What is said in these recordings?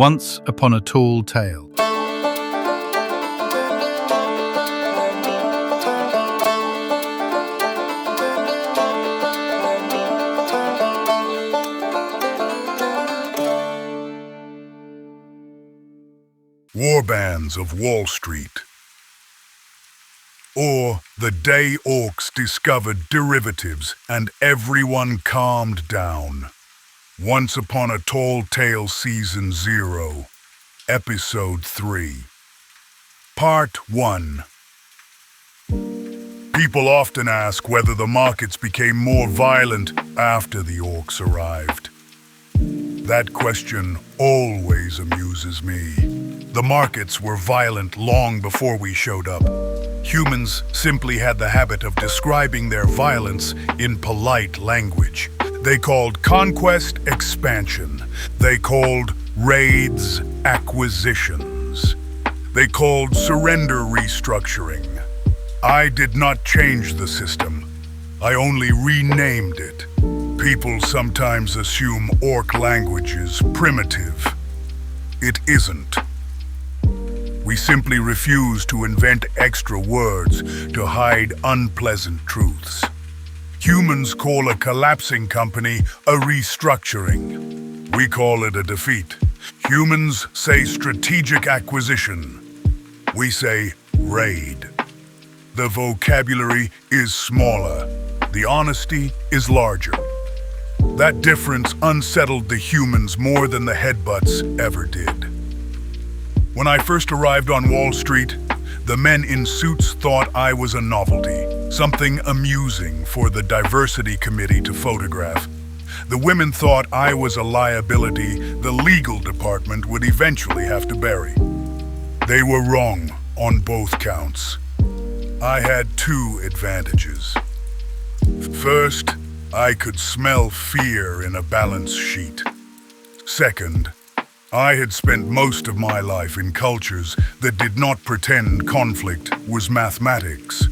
Once upon a tall tale. Warbands of Wall Street. Or the day orcs discovered derivatives and everyone calmed down. Once Upon a Tall Tale Season 0, Episode 3. Part 1. People often ask whether the markets became more violent after the orcs arrived. That question always amuses me. The markets were violent long before we showed up. Humans simply had the habit of describing their violence in polite language. They called conquest expansion. They called raids acquisitions. They called surrender restructuring. I did not change the system. I only renamed it. People sometimes assume orc language is primitive. It isn't. We simply refuse to invent extra words to hide unpleasant truths. Humans call a collapsing company a restructuring. We call it a defeat. Humans say strategic acquisition. We say raid. The vocabulary is smaller. The honesty is larger. That difference unsettled the humans more than the headbutts ever did. When I first arrived on Wall Street, the men in suits thought I was a novelty, something amusing for the diversity committee to photograph. The women thought I was a liability the legal department would eventually have to bury. They were wrong on both counts. I had two advantages. First, I could smell fear in a balance sheet. Second, I had spent most of my life in cultures that did not pretend conflict was mathematics.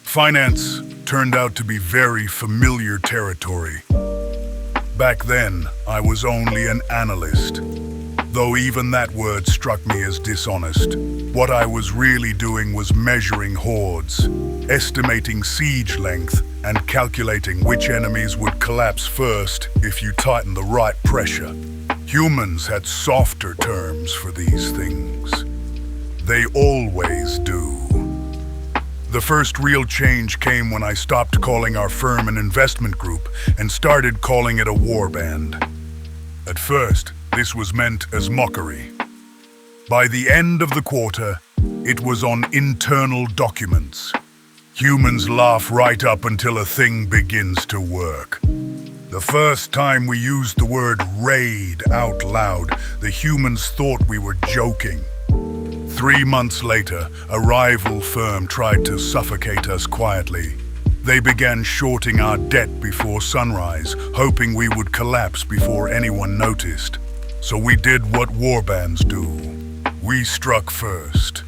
Finance turned out to be very familiar territory. Back then, I was only an analyst. Though even that word struck me as dishonest. What I was really doing was measuring hordes, estimating siege length, and calculating which enemies would collapse first if you tighten the right pressure. Humans had softer terms for these things. They always do. The first real change came when I stopped calling our firm an investment group and started calling it a warband. At first, this was meant as mockery. By the end of the quarter, it was on internal documents. Humans laugh right up until a thing begins to work. The first time we used the word raid out loud, the humans thought we were joking. 3 months later, a rival firm tried to suffocate us quietly. They began shorting our debt before sunrise, hoping we would collapse before anyone noticed. So we did what warbands do. We struck first.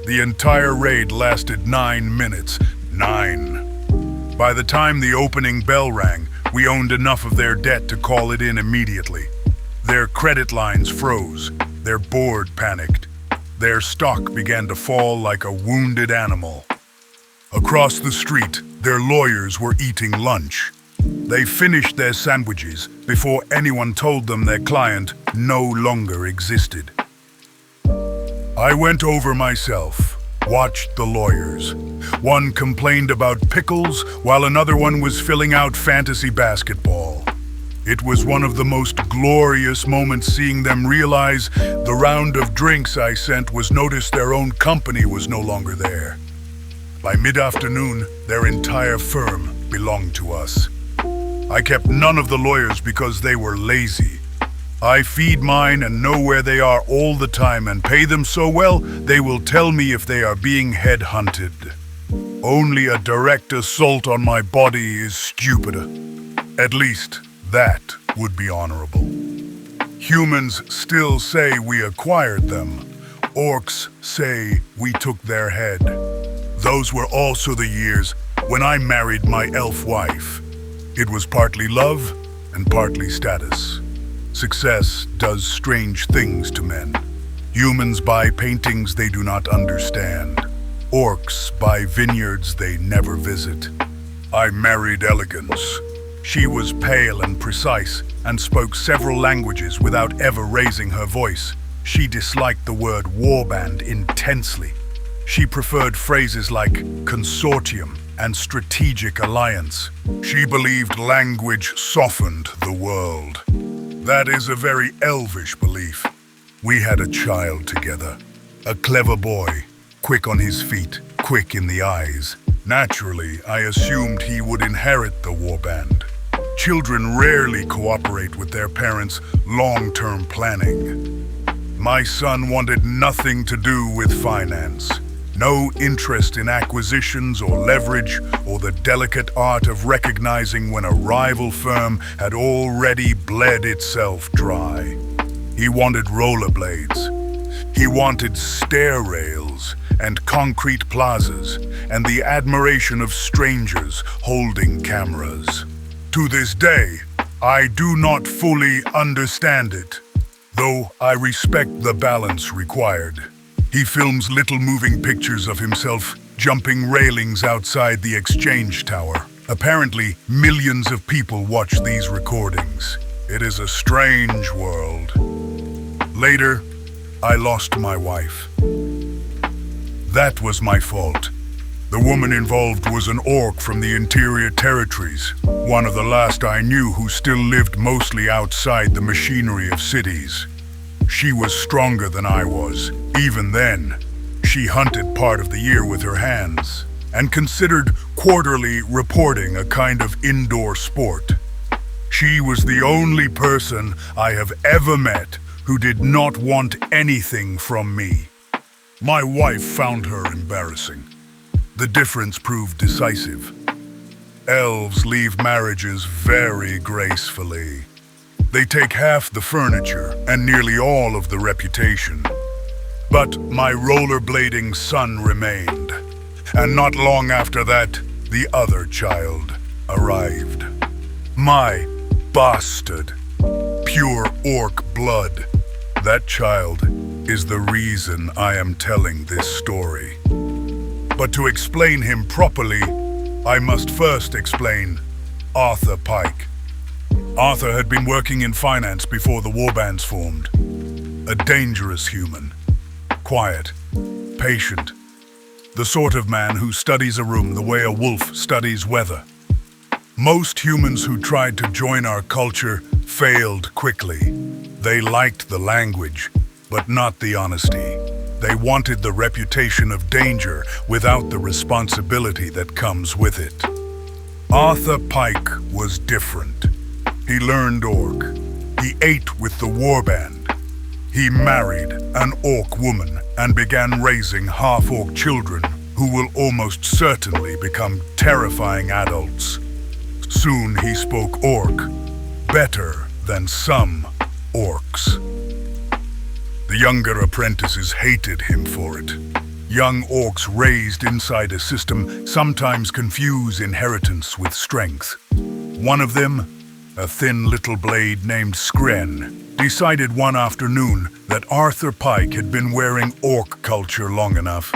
The entire raid lasted 9 minutes. 9. By the time the opening bell rang, we owned enough of their debt to call it in immediately. Their credit lines froze. Their board panicked. Their stock began to fall like a wounded animal. Across the street, their lawyers were eating lunch. They finished their sandwiches before anyone told them their client no longer existed. I went over myself, watched the lawyers. One complained about pickles, while another one was filling out fantasy basketball. It was one of the most glorious moments seeing them realize the round of drinks I sent was notice their own company was no longer there. By mid-afternoon, their entire firm belonged to us. I kept none of the lawyers because they were lazy. I feed mine and know where they are all the time and pay them so well, they will tell me if they are being headhunted. Only a direct assault on my body is stupider. At least, that would be honorable. Humans still say we acquired them. Orcs say we took their head. Those were also the years when I married my elf wife. It was partly love and partly status. Success does strange things to men. Humans buy paintings they do not understand. Orcs buy vineyards they never visit. I married elegance. She was pale and precise and spoke several languages without ever raising her voice. She disliked the word warband intensely. She preferred phrases like consortium and strategic alliance. She believed language softened the world. That is a very elvish belief. We had a child together, a clever boy, quick on his feet, quick in the eyes. Naturally, I assumed he would inherit the warband. Children rarely cooperate with their parents' long-term planning. My son wanted nothing to do with finance. No interest in acquisitions or leverage or the delicate art of recognizing when a rival firm had already bled itself dry. He wanted rollerblades. He wanted stair rails and concrete plazas and the admiration of strangers holding cameras. To this day, I do not fully understand it, though I respect the balance required. He films little moving pictures of himself jumping railings outside the exchange tower. Apparently, millions of people watch these recordings. It is a strange world. Later, I lost my wife. That was my fault. The woman involved was an orc from the interior territories, one of the last I knew who still lived mostly outside the machinery of cities. She was stronger than I was. Even then, she hunted part of the year with her hands and considered quarterly reporting a kind of indoor sport. She was the only person I have ever met who did not want anything from me. My wife found her embarrassing. The difference proved decisive. Elves leave marriages very gracefully. They take half the furniture and nearly all of the reputation. But my rollerblading son remained, and not long after that, the other child arrived. My bastard, pure orc blood. That child is the reason I am telling this story. But to explain him properly, I must first explain Arthur Pike. Arthur had been working in finance before the Warbands formed. A dangerous human. Quiet, patient. The sort of man who studies a room the way a wolf studies weather. Most humans who tried to join our culture failed quickly. They liked the language, but not the honesty. They wanted the reputation of danger without the responsibility that comes with it. Arthur Pike was different. He learned orc. He ate with the warband. He married an orc woman and began raising half-orc children who will almost certainly become terrifying adults. Soon he spoke orc, better than some orcs. The younger apprentices hated him for it. Young orcs raised inside a system sometimes confuse inheritance with strength. One of them, a thin little blade named Skren, decided one afternoon that Arthur Pike had been wearing orc culture long enough.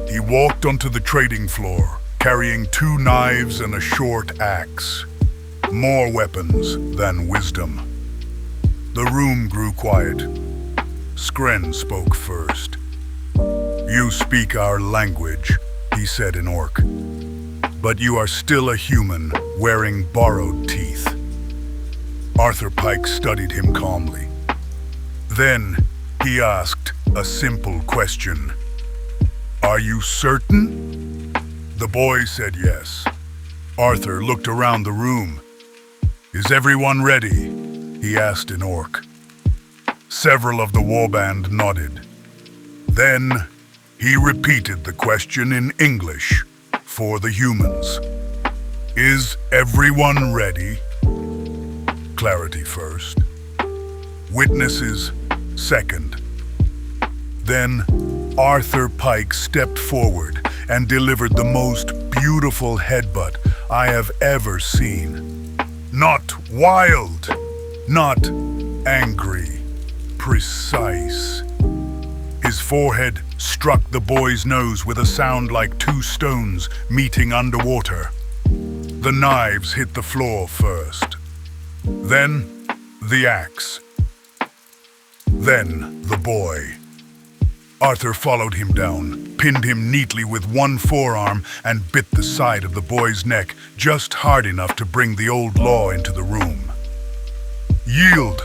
He walked onto the trading floor, carrying 2 knives and a short axe. More weapons than wisdom. The room grew quiet. Skren spoke first. "You speak our language," he said in orc. "But you are still a human wearing borrowed teeth." Arthur Pike studied him calmly. Then he asked a simple question. "Are you certain?" The boy said yes. Arthur looked around the room. "Is everyone ready?" he asked in orc. Several of the warband nodded. Then he repeated the question in English for the humans. "Is everyone ready?" Clarity first. Witnesses second. Then Arthur Pike stepped forward and delivered the most beautiful headbutt I have ever seen. Not wild, Not angry, precise. His forehead struck the boy's nose with a sound like two stones meeting underwater. The knives hit the floor first. Then the axe. Then the boy. Arthur followed him down, pinned him neatly with one forearm, and bit the side of the boy's neck just hard enough to bring the old law into the room. Yield!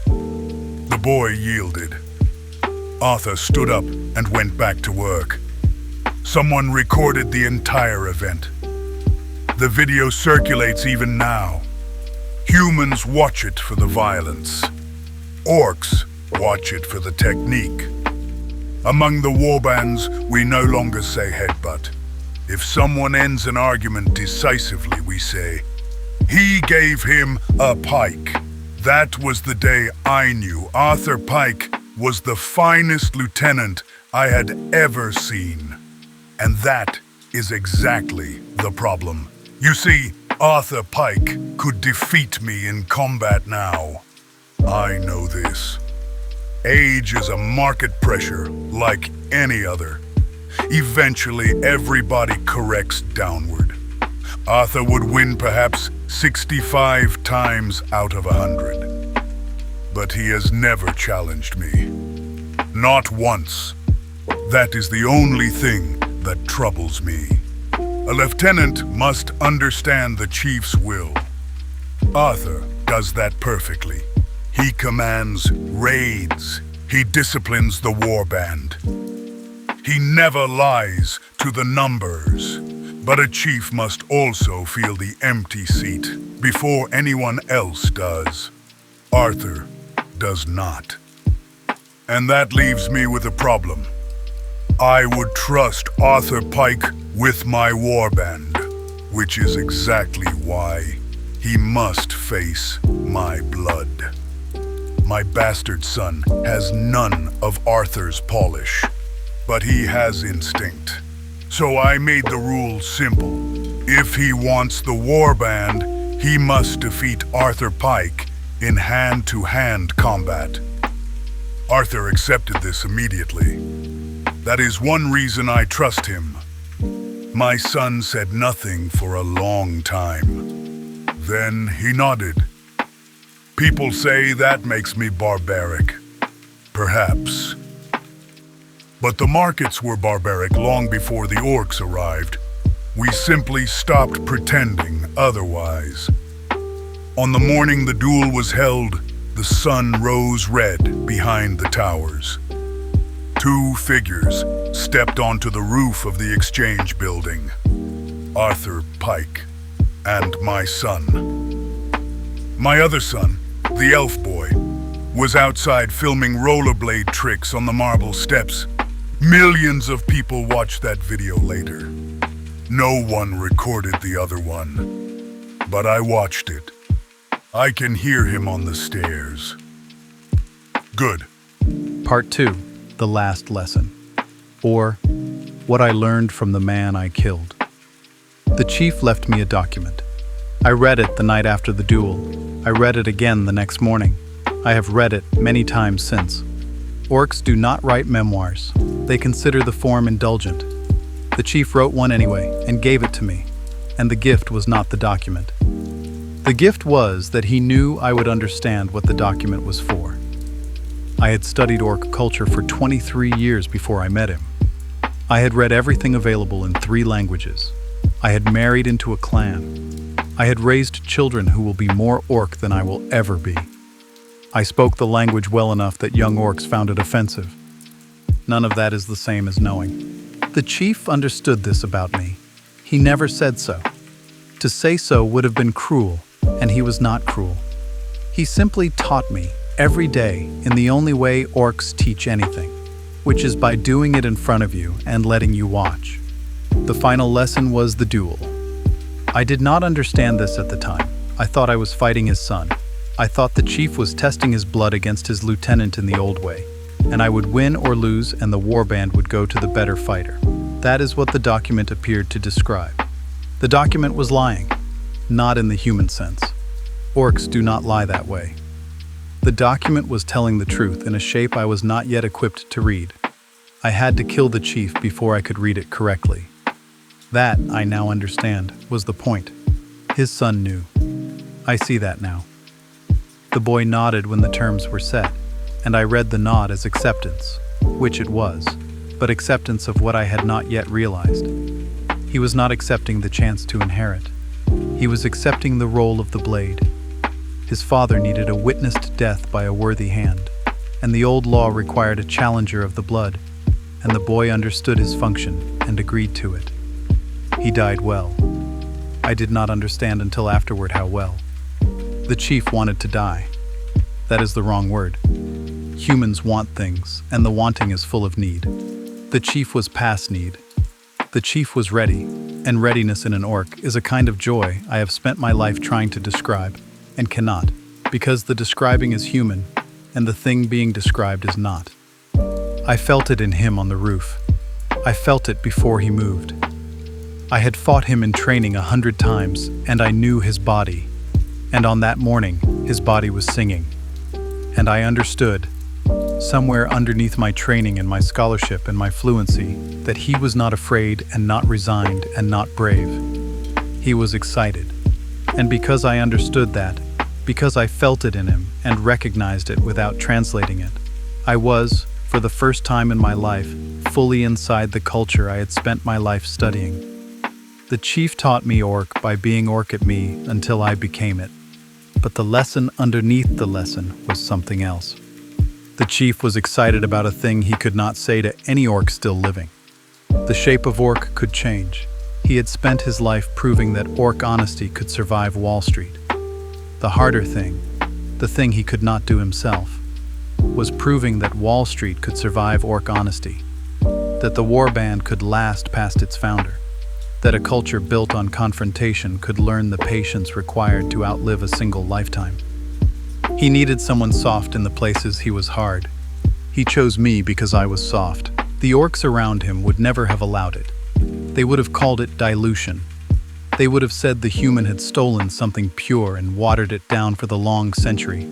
The boy yielded. Arthur stood up and went back to work. Someone recorded the entire event. The video circulates even now. Humans watch it for the violence. Orcs watch it for the technique. Among the warbands, we no longer say headbutt. If someone ends an argument decisively, we say, "He gave him a pike." That was the day I knew Arthur Pike was the finest lieutenant I had ever seen. And that is exactly the problem. You see, Arthur Pike could defeat me in combat now. I know this. Age is a market pressure like any other. Eventually, everybody corrects downward. Arthur would win perhaps 65 times out of 100. But he has never challenged me. Not once. That is the only thing that troubles me. A lieutenant must understand the chief's will. Arthur does that perfectly. He commands raids. He disciplines the warband. He never lies to the numbers. But a chief must also feel the empty seat before anyone else does. Arthur does not. And that leaves me with a problem. I would trust Arthur Pike with my warband, which is exactly why he must face my blood. My bastard son has none of Arthur's polish, but he has instinct. So I made the rules simple. If he wants the warband, he must defeat Arthur Pike in hand-to-hand combat. Arthur accepted this immediately. That is one reason I trust him. My son said nothing for a long time. Then he nodded. People say that makes me barbaric. Perhaps. But the markets were barbaric long before the orcs arrived. We simply stopped pretending otherwise. On the morning the duel was held, the sun rose red behind the towers. Two figures stepped onto the roof of the exchange building. Arthur Pike and my son. My other son, the elf boy, was outside filming rollerblade tricks on the marble steps. Millions of people watched that video later. No one recorded the other one, but I watched it. I can hear him on the stairs. Good. Part 2, the last lesson. Or, what I learned from the man I killed. The chief left me a document. I read it the night after the duel. I read it again the next morning. I have read it many times since. Orcs do not write memoirs. They consider the form indulgent. The chief wrote one anyway and gave it to me, and the gift was not the document. The gift was that he knew I would understand what the document was for. I had studied orc culture for 23 years before I met him. I had read everything available in 3 languages. I had married into a clan. I had raised children who will be more orc than I will ever be. I spoke the language well enough that young orcs found it offensive. None of that is the same as knowing. The chief understood this about me. He never said so. To say so would have been cruel, and he was not cruel. He simply taught me every day in the only way orcs teach anything, which is by doing it in front of you and letting you watch. The final lesson was the duel. I did not understand this at the time. I thought I was fighting his son. I thought the chief was testing his blood against his lieutenant in the old way, and I would win or lose and the warband would go to the better fighter. That is what the document appeared to describe. The document was lying, not in the human sense. Orcs do not lie that way. The document was telling the truth in a shape I was not yet equipped to read. I had to kill the chief before I could read it correctly. That, I now understand, was the point. His son knew. I see that now. The boy nodded when the terms were set, and I read the nod as acceptance, which it was, but acceptance of what I had not yet realized. He was not accepting the chance to inherit. He was accepting the role of the blade. His father needed a witnessed death by a worthy hand, and the old law required a challenger of the blood, and the boy understood his function and agreed to it. He died well. I did not understand until afterward how well. The chief wanted to die. That is the wrong word. Humans want things, and the wanting is full of need. The chief was past need. The chief was ready, and readiness in an orc is a kind of joy I have spent my life trying to describe, and cannot, because the describing is human, and the thing being described is not. I felt it in him on the roof. I felt it before he moved. I had fought him in training 100 times, and I knew his body. And on that morning, his body was singing. And I understood, somewhere underneath my training and my scholarship and my fluency, that he was not afraid and not resigned and not brave. He was excited. And because I understood that, because I felt it in him and recognized it without translating it, I was, for the first time in my life, fully inside the culture I had spent my life studying. The chief taught me orc by being orc at me until I became it. But the lesson underneath the lesson was something else. The chief was excited about a thing he could not say to any orc still living. The shape of orc could change. He had spent his life proving that orc honesty could survive Wall Street. The harder thing, the thing he could not do himself, was proving that Wall Street could survive orc honesty, that the warband could last past its founder, that a culture built on confrontation could learn the patience required to outlive a single lifetime. He needed someone soft in the places he was hard. He chose me because I was soft. The orcs around him would never have allowed it. They would have called it dilution. They would have said the human had stolen something pure and watered it down for the long century.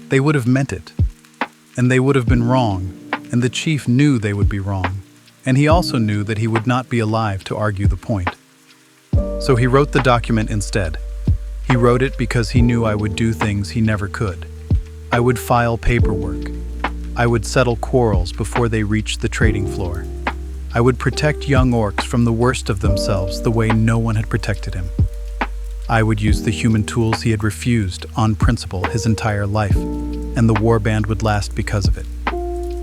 They would have meant it. And they would have been wrong, and the chief knew they would be wrong. And he also knew that he would not be alive to argue the point. So he wrote the document instead. He wrote it because he knew I would do things he never could. I would file paperwork. I would settle quarrels before they reached the trading floor. I would protect young orcs from the worst of themselves the way no one had protected him. I would use the human tools he had refused on principle his entire life, and the warband would last because of it.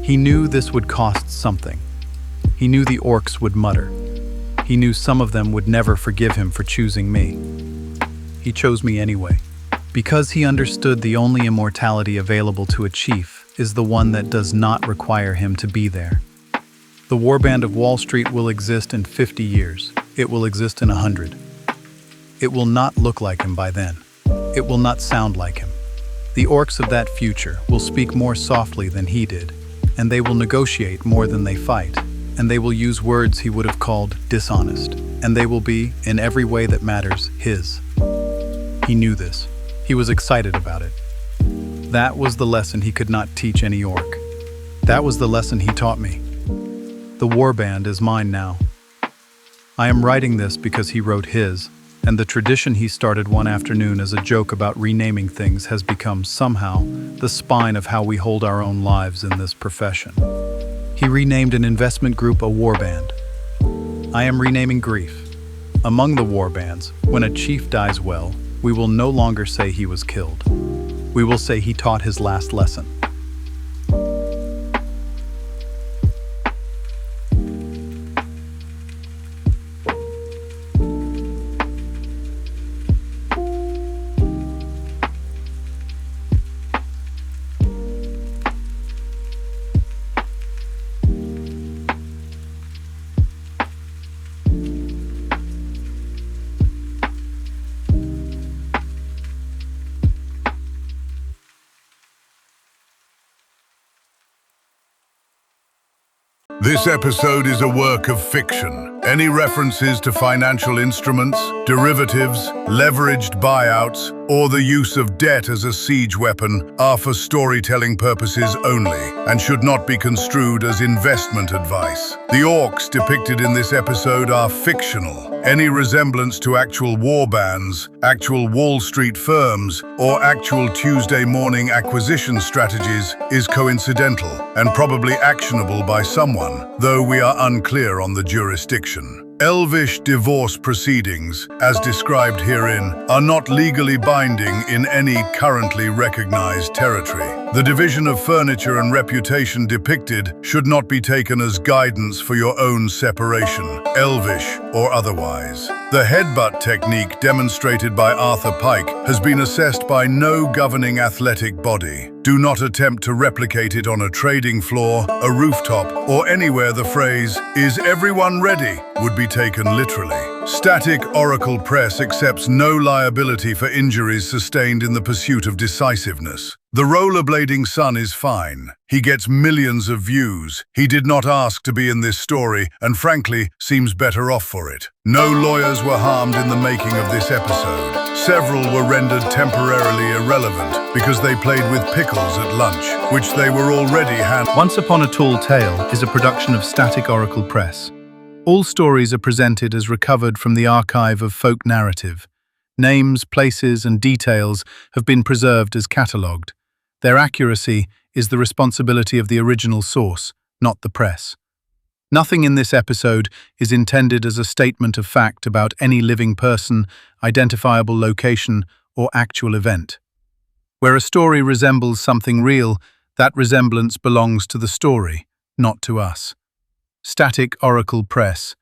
He knew this would cost something. He knew the orcs would mutter. He knew some of them would never forgive him for choosing me. He chose me anyway, because he understood the only immortality available to a chief is the one that does not require him to be there. The warband of Wall Street will exist in 50 years. It will exist in 100. It will not look like him by then. It will not sound like him. The orcs of that future will speak more softly than he did, and they will negotiate more than they fight. And they will use words he would have called dishonest, and they will be, in every way that matters, his. He knew this. He was excited about it. That was the lesson he could not teach any orc. That was the lesson he taught me. The warband is mine now. I am writing this because he wrote his, and the tradition he started one afternoon as a joke about renaming things has become, somehow, the spine of how we hold our own lives in this profession. He renamed an investment group a warband. I am renaming grief. Among the warbands, when a chief dies well, we will no longer say he was killed. We will say he taught his last lesson. This episode is a work of fiction. Any references to financial instruments, derivatives, leveraged buyouts, or the use of debt as a siege weapon are for storytelling purposes only and should not be construed as investment advice. The orcs depicted in this episode are fictional. Any resemblance to actual warbands, actual Wall Street firms, or actual Tuesday morning acquisition strategies is coincidental and probably actionable by someone, though we are unclear on the jurisdiction. Elvish divorce proceedings, as described herein, are not legally binding in any currently recognized territory. The division of furniture and reputation depicted should not be taken as guidance for your own separation, Elvish or otherwise. The headbutt technique demonstrated by Arthur Pike has been assessed by no governing athletic body. Do not attempt to replicate it on a trading floor, a rooftop, or anywhere the phrase, "Is everyone ready?" would be taken literally. Static Oracle Press accepts no liability for injuries sustained in the pursuit of decisiveness. The rollerblading son is fine. He gets millions of views. He did not ask to be in this story and frankly seems better off for it. No lawyers were harmed in the making of this episode. Several were rendered temporarily irrelevant because they played with pickles at lunch, which they were already handling. Once Upon a Tall Tale is a production of Static Oracle Press. All stories are presented as recovered from the archive of folk narrative. Names, places, and details have been preserved as catalogued. Their accuracy is the responsibility of the original source, not the press. Nothing in this episode is intended as a statement of fact about any living person, identifiable location, or actual event. Where a story resembles something real, that resemblance belongs to the story, not to us. Static Oracle Press,